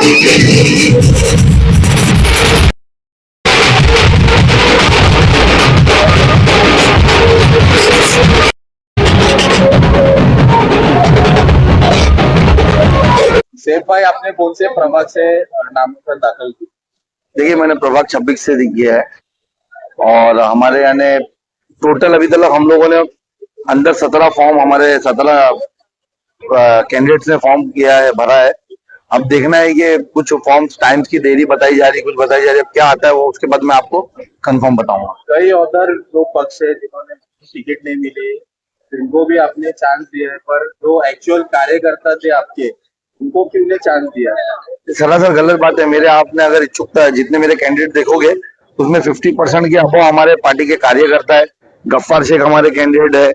सैफ भाई, आपने कौन से प्रभाग से नामांकन दाखिल की? देखिए, मैंने प्रभाग 26 से किया है और हमारे यानी टोटल अभी तक हम लोगों ने अंदर 17 फॉर्म, हमारे 17 कैंडिडेट्स ने फॉर्म किया है, भरा है। अब देखना है कि कुछ फॉर्म्स टाइम्स की देरी बताई जा रही, कुछ बताई जा रही है। अब क्या आता है वो उसके बाद मैं आपको कंफर्म बताऊंगा। कई उधर जो पक्ष है जिन्होंने टिकट नहीं मिली, उनको भी आपने चांस दिया है, पर जो एक्चुअल कार्यकर्ता थे आपके, उनको क्यों ने चांस दिया? सरासर गलत बात है। मेरे आपने अगर इच्छुकता, जितने मेरे कैंडिडेट देखोगे उसमें 50% के अबो हमारे पार्टी के कार्यकर्ता है। गफ्फार शेख हमारे कैंडिडेट है,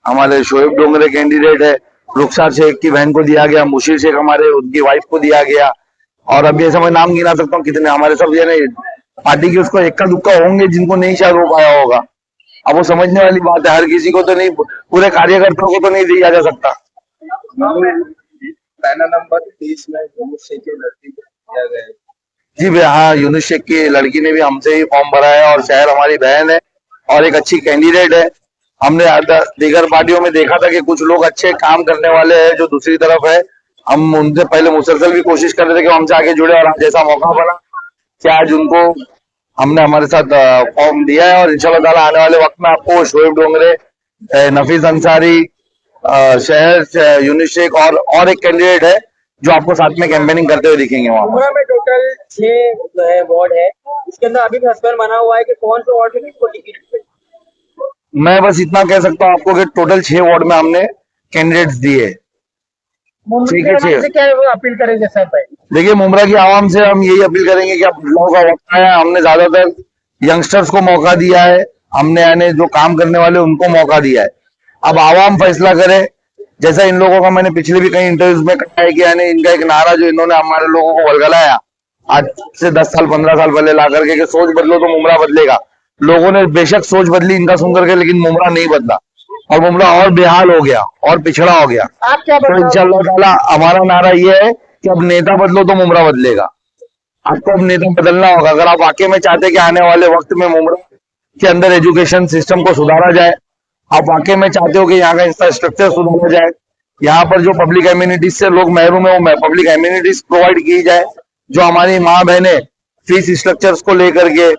हमारे शोएब डोंगरे कैंडिडेट है, रुखसार शेख की बहन को दिया गया, मुशीर शेख हमारे उनकी वाइफ को दिया गया, और अभी ऐसा मैं नाम गिना सकता हूँ कितने हमारे सब यानी पार्टी की उसको इक्का दुक्का होंगे जिनको नहीं शायद हो पाया होगा। अब वो समझने वाली बात है, हर किसी को तो नहीं, पूरे कार्यकर्ताओं को तो नहीं दिया जा सकता। पैनल नंबर 30 में यूनुस शेख की लड़की को दिया गया है। जी भैया, हाँ, यूनुस शेख की लड़की ने भी हमसे ही फॉर्म भरा है और शहर हमारी बहन है और एक अच्छी कैंडिडेट है। हमने दीगर पार्टियों में देखा था कि कुछ लोग अच्छे काम करने वाले हैं जो दूसरी तरफ है। हम उनसे पहले मुसलसल भी कोशिश कर रहे थे कि हमसे आगे जुड़े और आज ऐसा मौका बना कि आज उनको हमने हमारे साथ फॉर्म दिया है और इंशाल्लाह ताला आने वाले वक्त में आपको शोएब डोंगरे, नफीस अंसारी, शहर यूनुस शेख और एक कैंडिडेट है जो आपको साथ में कैंपेनिंग करते हुए दिखेंगे। वहाँ में टोटल 6 जो है वार्ड है, इसके अंदर अभी भी हस्बैंड बना हुआ है कि कौन से वार्ड में किसको टिकट मिले। मैं बस इतना कह सकता हूँ आपको कि टोटल 6 वार्ड में हमने कैंडिडेट्स दिए। ठीक है, क्या अपील करेंगे सर भाई? देखिए, मुमरा की आवाम से हम यही अपील करेंगे कि अब बदलाव का वक्त आया। हमने ज्यादातर यंगस्टर्स को मौका दिया है, हमने यानी जो काम करने वाले उनको मौका दिया है। अब आवाम फैसला करे। जैसा इन लोगों का मैंने पिछले भी कई इंटरव्यूज में कहा है कि यानी इनका एक नारा जो इन्होंने हमारे लोगों को वलगलाया आज से 10 साल 15 साल पहले ला करके कि सोच बदलो तो मुमरा बदलेगा। लोगों ने बेशक सोच बदली इनका सुन करके, लेकिन मुमरा नहीं बदला और मुमरा और बेहाल हो गया और पिछड़ा हो गया। आप क्या तो इंशाअल्लाह ताला हमारा नारा ये है कि अब नेता बदलो तो मुमरा बदलेगा। आपको अब नेता बदलना होगा अगर आप वाकई में चाहते हैं कि आने वाले वक्त में मुमरा के अंदर एजुकेशन सिस्टम को सुधारा जाए, आप वाकई में चाहते हो कि यहाँ का इंफ्रास्ट्रक्चर सुधारा जाए, यहाँ पर जो पब्लिक एम्यूनिटीज से लोग महरूम है वो पब्लिक एम्यूनिटीज प्रोवाइड की जाए, जो हमारी माँ बहनें फीस स्ट्रक्चर्स को लेकर के,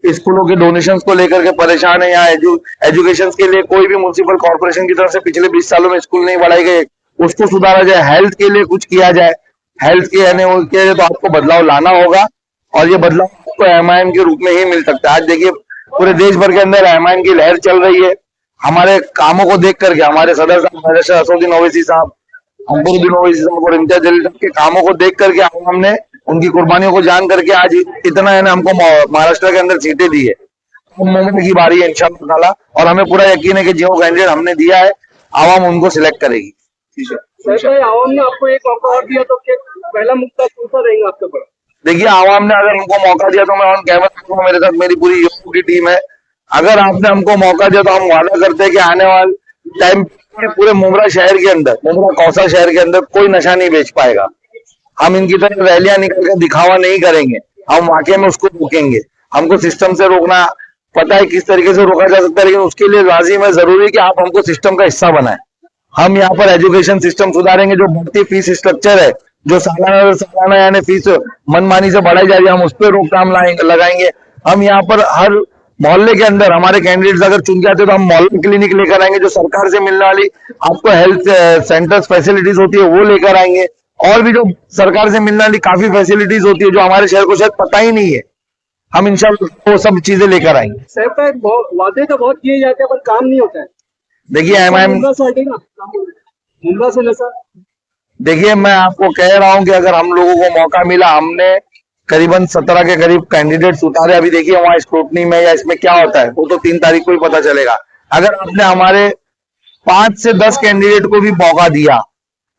स्कूलों के डोनेशंस को लेकर के परेशान है, यहाँ एजुकेशन के लिए कोई भी म्युनिसिपल कॉर्पोरेशन की तरफ से पिछले 20 सालों में स्कूल नहीं बढ़ाए गए, उसको सुधारा जाए। हेल्थ के लिए कुछ किया जाए, हेल्थ के यानी वो किया जाए, तो आपको बदलाव लाना होगा और ये बदलाव आपको एमआईएम के रूप में ही मिल सकता है। आज देखिए पूरे देश भर के अंदर एमआईएम की लहर चल रही है। हमारे कामों को देख करके हमारे सदर साहब बैरिस्टर असदुद्दीन ओवैसी साहब, अंकुरुद्दीन ओवैसी साहब और इम्तियाज जलील साहब के कामों को देख करके हमने उनकी कुर्बानियों को जान करके आज इतना है ना हमको महाराष्ट्र के अंदर सीटें दी है। मुमरा की बारी है इंशाअल्लाह ताला और हमें पूरा यकीन है कि जो कैंडिडेट हमने दिया है आवाम उनको सिलेक्ट करेगी। ठीक है, आवाम ने आपको एक मौका और दिया तो पहला मुद्दा कौन सा रहेगा आपका बड़ा? देखिए, आवाम ने अगर हमको मौका दिया तो मैं ऑन कैमरा कहूंगा, मेरे साथ मेरी पूरी यूपी की टीम है। अगर आपने हमको मौका दिया तो हम वादा करते हैं कि आने वाले टाइम पूरे मुमरा शहर के अंदर, मुमरा कौसा शहर के अंदर कोई नशा नहीं बेच पाएगा। हम इनकी तरह रैलियां निकल कर दिखावा नहीं करेंगे, हम वाकई में उसको रोकेंगे। हमको सिस्टम से रोकना पता है किस तरीके से रोका जा सकता है, लेकिन उसके लिए लाजिम है, जरूरी है कि आप हमको सिस्टम का हिस्सा बनाएं। हम यहाँ पर एजुकेशन सिस्टम सुधारेंगे, जो बढ़ती फीस स्ट्रक्चर है, जो सालाना यानी फीस मनमानी से बढ़ाई जा रही है, हम उस पर रोकथाम लगाएंगे। हम यहाँ पर हर मोहल्ले के अंदर हमारे कैंडिडेट्स अगर चुन के आते तो हम मोहल्ला क्लिनिक लेकर आएंगे, जो सरकार से मिलने वाली आपको हेल्थ सेंटर्स फैसिलिटीज होती है वो लेकर आएंगे, और भी जो सरकार से मिलने वाली काफी फैसिलिटीज होती है जो हमारे शहर को शायद पता ही नहीं है, हम इंशाल्लाह वो सब चीजें लेकर आएंगे। सर वादे तो बहुत किए जाते हैं पर काम नहीं होता है। देखिए एमआईएम, मुमरा से नशा, देखिए मैं आपको कह रहा हूं कि अगर हम लोगों को मौका मिला, हमने करीबन 17 के करीब कैंडिडेट्स उतारे। अभी देखिए वहां स्क्रूटनी में या इसमें क्या होता है वो तो 3 तारीख को ही पता चलेगा। अगर आपने हमारे 5 से 10 कैंडिडेट को भी मौका दिया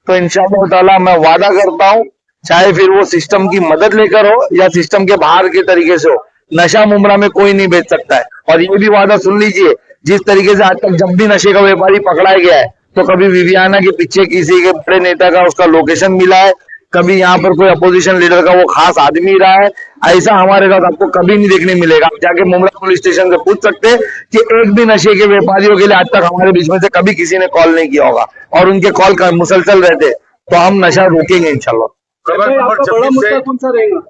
तो इंशाअल्लाह ताला मैं वादा करता हूं, चाहे फिर वो सिस्टम की मदद लेकर हो या सिस्टम के बाहर के तरीके से हो, नशा मुमरा में कोई नहीं बेच सकता है। और ये भी वादा सुन लीजिए, जिस तरीके से आज तक जब भी नशे का व्यापारी पकड़ा गया है तो कभी विवियाना के पीछे किसी के बड़े नेता का उसका लोकेशन मिला है, कभी यहाँ पर कोई अपोजिशन लीडर का वो खास आदमी रहा है, ऐसा हमारे साथ आपको कभी नहीं देखने मिलेगा। आप जाके मुमरा पुलिस स्टेशन से पूछ सकते हैं कि एक भी नशे के व्यापारियों के लिए आज तक हमारे बीच में से कभी किसी ने कॉल नहीं किया होगा, और उनके कॉल मुसलसल रहते, तो हम नशा रोकेंगे इंशाल्लाह। प्रभाग नंबर आपका बड़ा 26 मुद्दा से कौन सा रहेगा?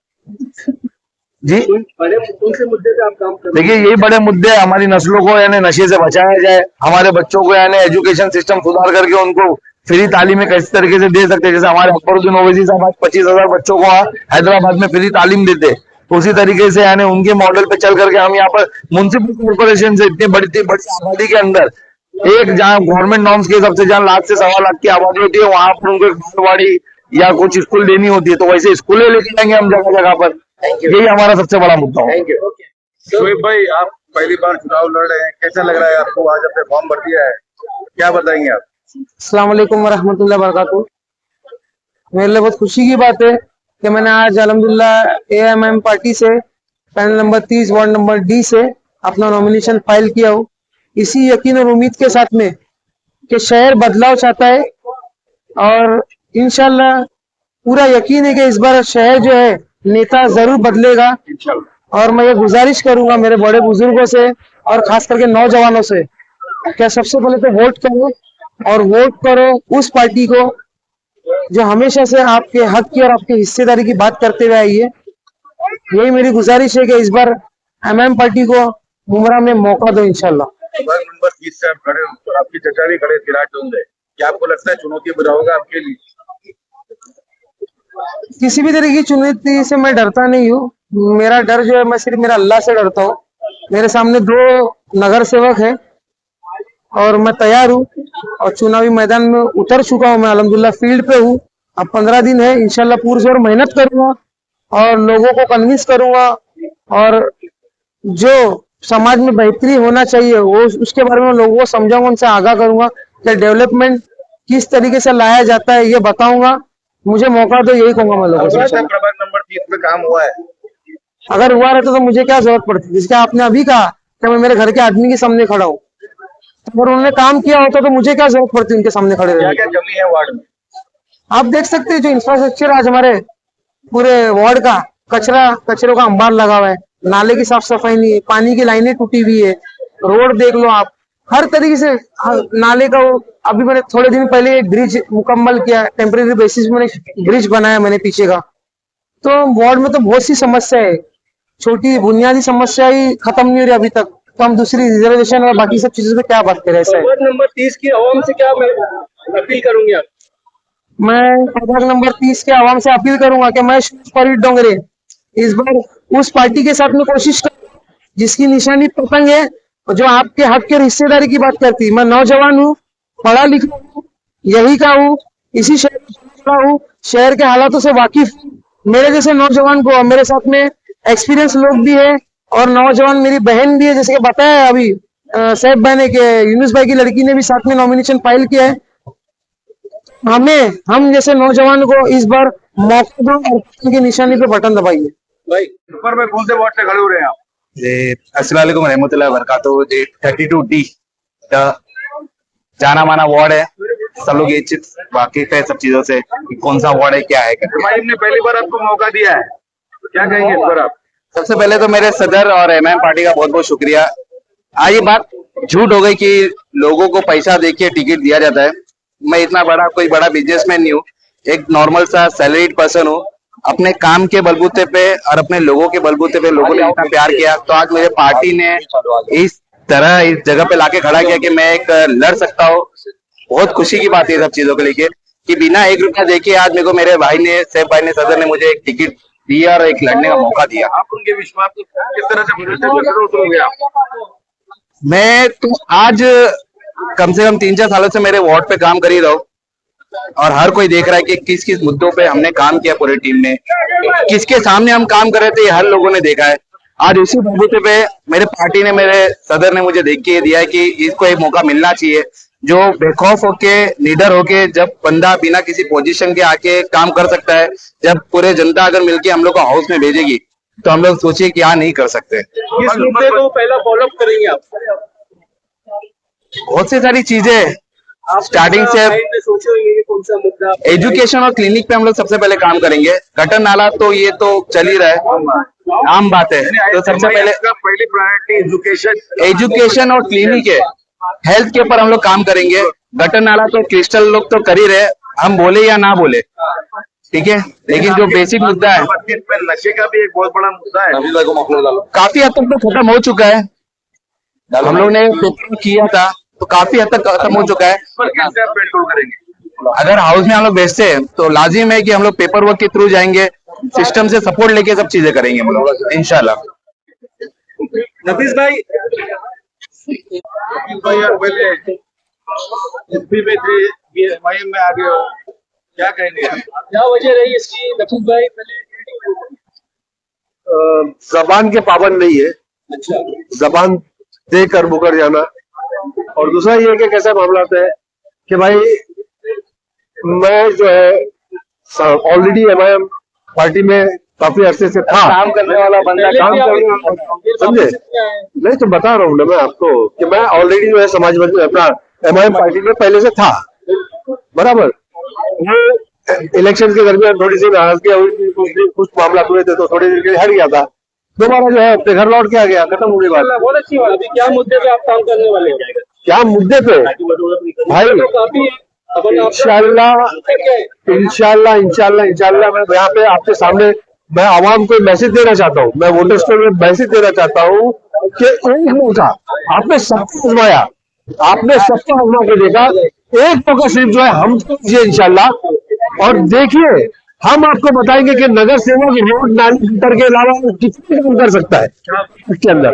जी बड़े कौन से मुद्दे पे आप काम कर रहे देखिए, यही बड़े मुद्दे हैं। हमारी नस्लों को यानी नशे से बचाया जाए, हमारे बच्चों को यानी एजुकेशन सिस्टम सुधार करके उनको फ्री तालीमें किस तरीके से दे सकते हैं। जैसे हमारे अकबरुद्दीन ओवैसी साहब आज 25,000 बच्चों को हैदराबाद में फ्री तालीम देते, तो उसी तरीके से यानी उनके मॉडल पे चल करके हम यहाँ पर म्युनिसिपल कॉर्पोरेशन से इतनी बड़ी आबादी के अंदर एक जहाँ गवर्नमेंट नॉर्म्स के हिसाब से जहाँ 1 लाख से 1.25 लाख की आबादी होती है, वहां पर उनको एक बालवाड़ी या कुछ स्कूल देनी होती है, तो वैसे स्कूलें लेके जाएंगे हम जगह जगह पर। यही हमारा सबसे बड़ा मुद्दा है। Thank you. शोएब भाई, आप पहली बार चुनाव लड़ रहे हैं, कैसा लग रहा है आपको? आज आपने फॉर्म भर दिया है, क्या बताएंगे आप? अस्सलाम वालेकुम वरहमतुल्लाह वबरकातुहू। मेरे लिए बहुत खुशी की बात है कि मैंने आज अल्हम्दुलिल्लाह AMM पार्टी से panel number 30 ward number D से अपना नॉमिनेशन फाइल किया हो, इसी यकीन और उम्मीद के साथ में कि शहर बदलाव चाहता है, और इंशाल्लाह पूरा यकीन है कि इस बार शहर जो है नेता जरूर बदलेगा। और मैं ये गुजारिश करूंगा मेरे बड़े बुजुर्गों से और खास करके नौजवानों से, क्या सबसे पहले तो वोट करो, और वोट करो उस पार्टी को जो हमेशा से आपके हक की और आपकी हिस्सेदारी की बात करते हुए आई है। यही मेरी गुजारिश है कि इस बार MM पार्टी को मुमरा में मौका दो इंशाल्लाह। प्रभाग नंबर 30 से आप खड़े हो, और आपकी चचा भी खड़े सिराज डोंगरे, क्या आपको लगता है चुनौती बुरा होगा आपके लिए? किसी भी तरह की चुनौती से मैं डरता नहीं हूँ। मेरा डर जो है, मैं सिर्फ मेरा अल्लाह से डरता हूँ। मेरे सामने 2 नगर सेवक है और मैं तैयार हूँ, और चुनावी मैदान में उतर चुका हूँ। मैं अल्हम्दुलिल्लाह फील्ड पे हूँ। अब 15 दिन है, इंशाल्लाह पुरजोर मेहनत करूंगा और लोगों को कन्विंस करूंगा, और जो समाज में बेहतरी होना चाहिए वो उसके बारे में लोगों को समझाऊंगा, उनसे आगाह करूंगा कि डेवलपमेंट किस तरीके से लाया जाता है, ये बताऊंगा। मुझे मौका दो, यही कहूंगा मैं लोगों से। प्रभाग नंबर 30 पे काम हुआ है, अगर हुआ रहता तो मुझे क्या जरूरत पड़ती, जिसका आपने अभी कहा कि मैं मेरे घर के आदमी के सामने खड़ा हूँ, अगर उन्होंने काम किया होता तो मुझे क्या जरूरत पड़ती उनके सामने खड़े क्या रहने क्या की। कमी है वार्ड में? आप देख सकते हैं जो इंफ्रास्ट्रक्चर आज हमारे पूरे वार्ड का, कचरों का अंबार लगा हुआ है, नाले की साफ सफाई नहीं है, पानी की लाइनें टूटी हुई है, रोड देख लो आप, हर तरीके से नाले का अभी मैंने थोड़े दिन पहले एक ब्रिज मुकम्मल किया, टेम्परेरी बेसिस में ब्रिज बनाया मैंने पीछे का। तो वार्ड में तो बहुत सी समस्या है, छोटी बुनियादी समस्या ही खत्म नहीं हो रही अभी तक, तो हम दूसरी रिजर्वेशन और बाकी सब चीजों पे क्या बात करें। ऐसा है। वार्ड नंबर 30 की आवाम से क्या अपील करूंगी आप? मैं प्रभाग नंबर 30 के आवाम से अपील करूंगा कि मैं फरीद डोंगरे इस बार उस पार्टी के साथ में कोशिश करूंगा जिसकी निशानी पतंग है, जो आपके हक के हिस्सेदारी की बात करती है। मैं नौजवान हूँ, पढ़ा लिखा हूँ, यही का हूँ, इसी शहर का हूँ, शहर के हालातों से वाकिफ हूँ। मेरे जैसे नौजवान को, मेरे साथ में एक्सपीरियंस लोग भी है, और नौजवान मेरी बहन भी है, जैसे कि बताया अभी सैफ भाई ने कि यूनुस भाई की लड़की ने भी साथ में नॉमिनेशन फाइल किया है। हम जैसे नौजवान को इस बार मौका दो और की निशानी पे बटन दबाइए। भाई ऊपर में कौन से वार्ड से खड़े हो रहे हैं आप? अस्सलाम वालेकुम रहमतुल्लाहि व बरकातहू। 32D जाना माना वार्ड है, सब लोग ये चीज वाकिफ है सब चीजों से कि कौन सा वार्ड है, क्या है। भाई ने पहली बार आपको मौका दिया है, क्या कहेंगे इस पर आप? सबसे पहले तो मेरे सदर और MM पार्टी का बहुत बहुत शुक्रिया। आज ये बात झूठ हो गई कि लोगों को पैसा देके टिकट दिया जाता है। मैं इतना कोई बड़ा बिजनेसमैन नहीं हूँ, एक नॉर्मल सा सैलरीड पर्सन हूँ। अपने काम के बलबूते पे और अपने लोगों के बलबूते पे लोगों ने इतना प्यार किया, तो आज मेरे पार्टी ने इस तरह इस जगह पे लाके खड़ा किया कि मैं एक लड़ सकता हूँ। बहुत खुशी की बात है सब चीजों को लेके कि बिना 1 रुपया देके आज मेरे को मेरे भाई ने, सैफ भाई ने, सदर ने मुझे एक टिकट दिया और एक लड़ने का मौका दिया। आप उनके विश्वास को किस तरह से उतरोगे आप? मैं तो आज कम से कम 3-4 सालों से मेरे वार्ड पे काम कर ही रहा हूँ, और हर कोई देख रहा है कि किस किस मुद्दों पे हमने काम किया, पूरी टीम ने किसके सामने हम काम कर रहे थे, ये हर लोगों ने देखा है। आज उसी बलबूते पे मेरे पार्टी ने, मेरे सदर ने मुझे देख के ये दिया है कि इसको एक मौका मिलना चाहिए, जो बेखौफ होके, निडर होके, जब बंदा बिना किसी पोजीशन के आके काम कर सकता है, जब पूरे जनता अगर मिलके हम लोग को हाउस में भेजेगी तो हम लोग सोचिए क्या नहीं कर सकते। किस मुद्दे को पहला फॉलोअप करेंगे आप? बहुत सी सारी चीजें स्टार्टिंग से में सोचे होंगे कि कौन सा मुद्दा एजुकेशन और क्लिनिक पे हम लोग सबसे पहले काम करेंगे। गटर नाला तो ये तो चल ही रहा है, आम बात है। तो सबसे पहले पहली प्रायोरिटी एजुकेशन और क्लिनिक है, हेल्थ के ऊपर हम लोग काम करेंगे। गटर नाला तो क्रिस्टल लोग तो कर ही रहे, हम बोले या ना बोले, ठीक है। लेकिन जो बेसिक मुद्दा है, नशे का भी एक बहुत बड़ा मुद्दा है। काफी हद तक तो खत्म हो चुका है। हम लोग ने पेपर किया था तो काफी हद तक खत्म हो चुका है। कैसे आप कंट्रोल करेंगे? अगर हाउस में हम लोग बेचते हैं तो लाजिम है कि हम लोग पेपर वर्क के थ्रू जाएंगे, सिस्टम से सपोर्ट लेके सब चीजें करेंगे हम लोग इंशाल्लाह। नफीस भाई भैया पहले एमपी में थे, ये एमआईएम में आ गए हो, क्या कहेंगे? क्या वजह रही इसकी नफीस भाई? जबान के पाबंद नहीं है, जबान देकर मुकर जाना। और दूसरा ये है कि कैसा मामला है कि भाई मैं जो है ऑलरेडी एमआईएम पार्टी में काफी अरसे से था, काम करने वाला बंदा काम करने वाला, समझे? नहीं तो बता रहा हूँ ना मैं आपको कि मैं ऑलरेडी जो है समाजवादी अपना एमआईएम पार्टी में पहले से था, बराबर। वो इलेक्शन के दरमियान थोड़ी सी नाराजगी हुई, कुछ मामला हुए थे तो थोड़ी देर के लिए हट गया था, दोबारा जो है अपने घर लौट के आ गया, खत्म हो गई बात। बहुत अच्छी बात। अभी क्या मुद्दे पे आप काम करने वाले हैं? क्या मुद्दे पे भाई? काफी इंशाल्लाह मैं यहाँ पे आपके सामने मैं आवाम को मैसेज देना चाहता हूँ, मैं वोटर्स को मैसेज देना चाहता हूँ कि एक मौका आपने सबको आजमाया, आपने सबको आजमा के देखा, एक मौका सिर्फ जो है हम दीजिए इंशाल्लाह। और देखिए हम आपको बताएंगे कि नगर सेवक रोड नाली फिल्टर के अलावा कितने काम कर सकता है इसके अंदर।